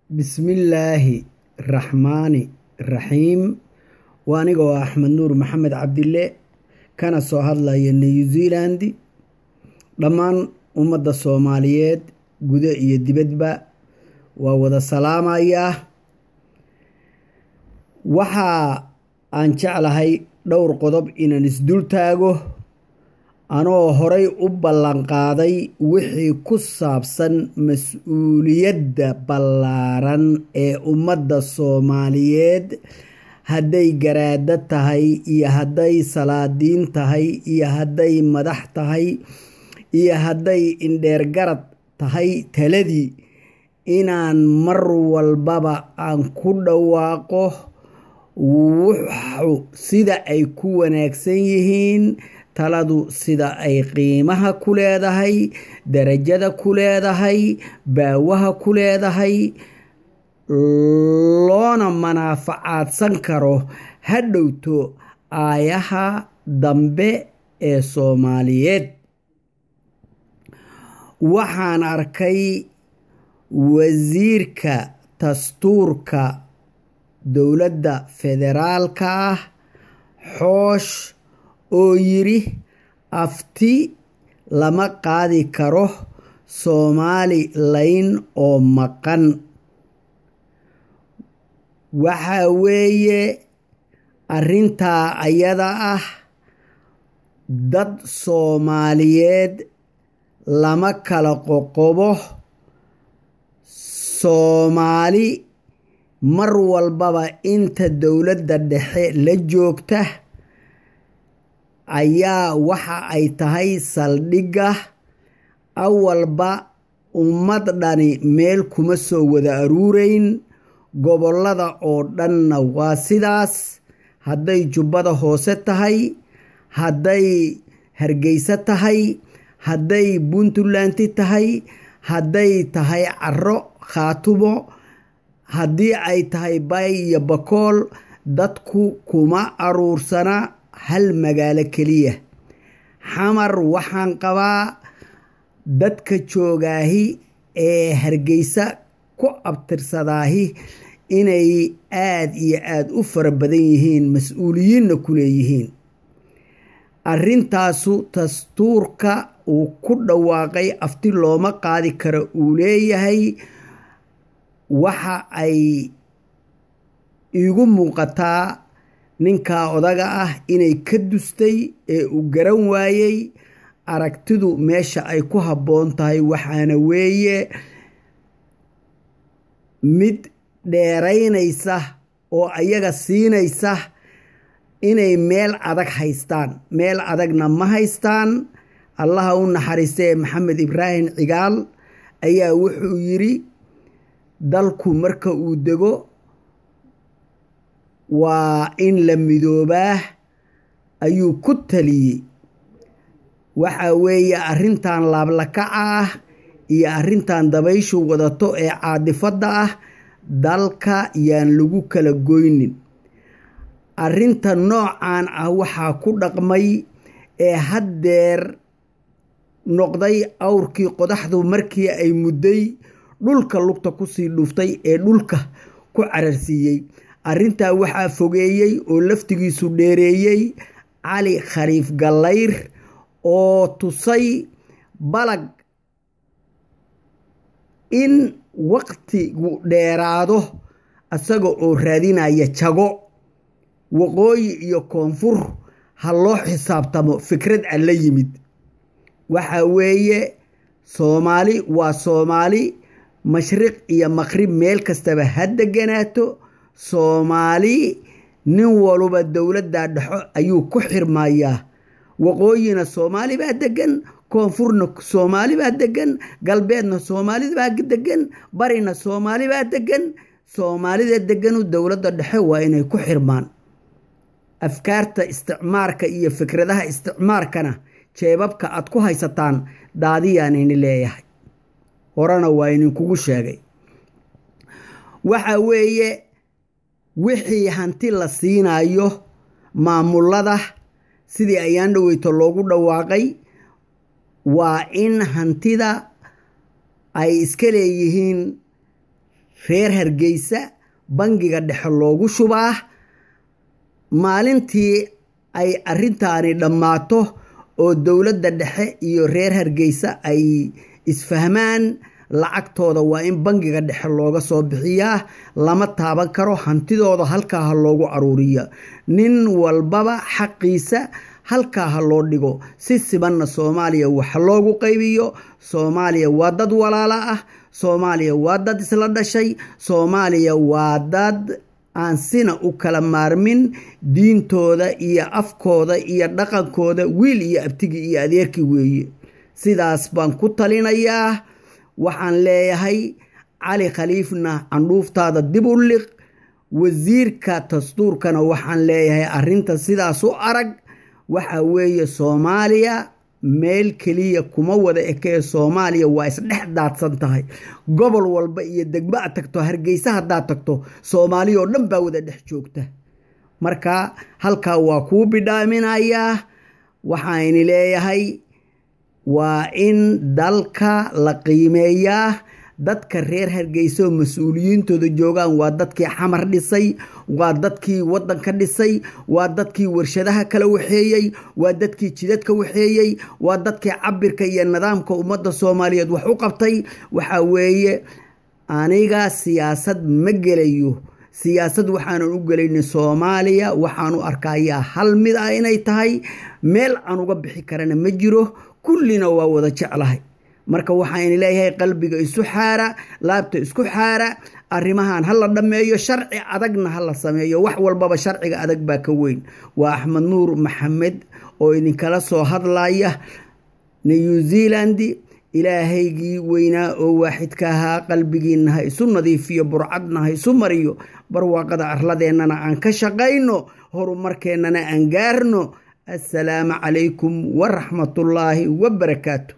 Bismillaahi Raxmaani Raxiim. Waa anigoo Axmed Nuur Maxamed Cabdille kana soo hadlaya New Zealand. Dhammaan ummadda Soomaaliyeed gudo iyo dibadba waa wada salaamayaa. Waxa aan jeclahay dhowr qodob inaan isdul taago anoo horay u ballan qaaday wixii ku saabsan mas'uuliyadda ballaaran ee ummadda Soomaaliyeed, hadday garaado tahay iyo hadday salaadiin tahay iyo hadday madax tahay iyo hadday indheergarad tahay taladii inaan mar walbaba aan ku dhawaaqo wuxuu sida ay ku wanaagsan yihiin, taladu sida ay qiimaha ku leedahay, darajada ku leedahay, baawaha ku leedahay, loona manaafacaadsan karo hadhowto aayaha dambe ee Soomaaliyeed. Waxaan arkay wasiirka dastuurka dowladda federaalka ah Xoosh oo yiri afti lama qaadi karo Somaliland oo maqan. Waxa weeye arrintaa ayada ah dad Soomaaliyeed lama kala qoqobo. Soomaali mar walbaba inta dowladda dhexe la joogta ayaa waxa ay tahay saldhigga. Awalba ummad dhani meel kuma soo wada aruurayn, gobollada oo dhanna waa sidaas. Hadday Jubbada Hoose tahay, hadday Hargeysa tahay, hadday Puntland tahay, hadday tahay Carro Khaatumo, haddii ay tahay Bay iyo Bakool, dadku kuma aruursana hal magaalo keliya. Xamar waxaan qabaa dadka joogaahi ee Hargeysa ku abtirsadaahi inay aad iyo aad u fara badan yihiin, mas'uuliyiinna ku leeyihiin. Arrintaasu dastuurka uu ku dhawaaqay afti looma qaadi karo uu leeyahay. Waxa ay iigu muuqataa ninka odaga ah inay ka dustay ee uu garan waayey aragtidu meesha ay ku habboon tahay. Waxaana weeye mid dheeraynaysa oo ayaga siinaysa inay meel adag haystaan. Meel adagna ma haystaan. Allaha u naxariistay Maxamed Ibraahim Cigaal ayaa wuxuu yiri dalku marka uu dego waa in la midoobaa ayuu ku taliyey. Waxa weeye arrintan laablakaca ah iyo arrintan dabayshu wadato ee caadifadda ah dalka yaan lagu kala goynin. Arrinta noocan ah waxaa ku dhaqmay ee haddeer noqday awrkii qodaxdu markii ay mudday dhulka lugta ku sii dhuftay ee dhulka ku cararsiiyey. Arrintaa waxaa fogeeyey oo laftigiisu dheereeyey Cali Khaliif Gallayr oo tusay balag in waqtigu dheeraado asaga oo raadinaya jago. Waqooyi iyo koonfur ha loo xisaabtamo fikrad alla yimid. waxa weeye Soomaali waa Soomaali, mashriq iyo maqrib meel kastaba ha deganaato. Soomaali nin walba dowladda dhexo ayuu ku xirmayaa. Waqooyina Soomaali baa degan, koonfurna Soomaali baa degan, galbeedna Soomaali baa degan, barina Soomaali baa degan. Soomaalida deganu dowladda dhexe waa inay ku xirmaan. Afkaarta isticmaarka iyo fikradaha isticmaarkana jeebabka aad ku haysataan daadiyaan ini leeyahay. Horana waa idinkugu sheegay. Waxa weeye wixii hanti la siinayo maamulada sidii ayaan dhaweyto loogu dhawaaqay waa in hantida ay iska leeyihiin reer Hargeysa bangiga dhexe loogu shubaa maalintii ay arrintaani dhammaato oo dowladda dhexe iyo reer Hargeysa ay isfahmaan lacagtooda waa in bangiga dhexe looga soo bixiyaa lama taaban karo hantidooda halkaa loogu aruuriya nin walbaba xaqiisa halkaa loo dhigo si sibanna Soomaaliya wax loogu qaybiyo Soomaaliya waa dad walaala ah Soomaaliya waa dad isla dhashay Soomaaliya waa dad aan sina u kala maarmin diintooda iyo afkooda iyo dhaqankooda wiil iyo abtigi iyo adeerkii weeye sidaas baan ku talinayaa waxaan leeyahay Cali Khaliifna candhuuftaada dib u liq wasiirka dastuurkana waxaan leeyahay arrinta sidaas u arag waxa weeye Soomaaliya meel kaliya kuma wada ekee Soomaaliya waa isdhex daadsan tahay gobol walba iyo degmo aad tagto Hargeysa haddaad tagto Soomaaliya oo dhan baa wada dhex joogta marka halkaa waa kuu bidhaaminayaa waxaan leeyahay waa in dalka la qiimeeyaa dadka reer Hargeysa mas'uuliyiintooda joogan waa dadkii xamar dhisay waa dadkii wadanka dhisay waa dadkii warshadaha kala waxeeyay waa dadkii jidadka waxeeyay waa dadkii cabirka iyo nidaamka ummadda Soomaaliyeed wax u qabtay waxa weeye aniga siyaasad ma gelayo siyaasad waxaan u gelaynay Soomaaliya waxaan u arkayaa hal mid ah inay tahay meel aan uga bixi karana ma jiro kullina waa wada jeclahay marka waxaan leeyahay qalbiga isu xaara laabta isku xaara arrimahan hala dhameeyo sharci adagna hala sameeyo wax walbaba sharciga adag baa ka weyn waa Axmed Nuur Maxamed oo idin kala soo hadlaya New Zealand ilaahaygi weynaa oo waaxidka ahaa qalbigiina ha isu nadiifiyo burcadna ha isu mariyo barwaaqada arladeennana aan ka shaqayno horumarkeennana aan gaarno السلام عليكم ورحمة الله وبركاته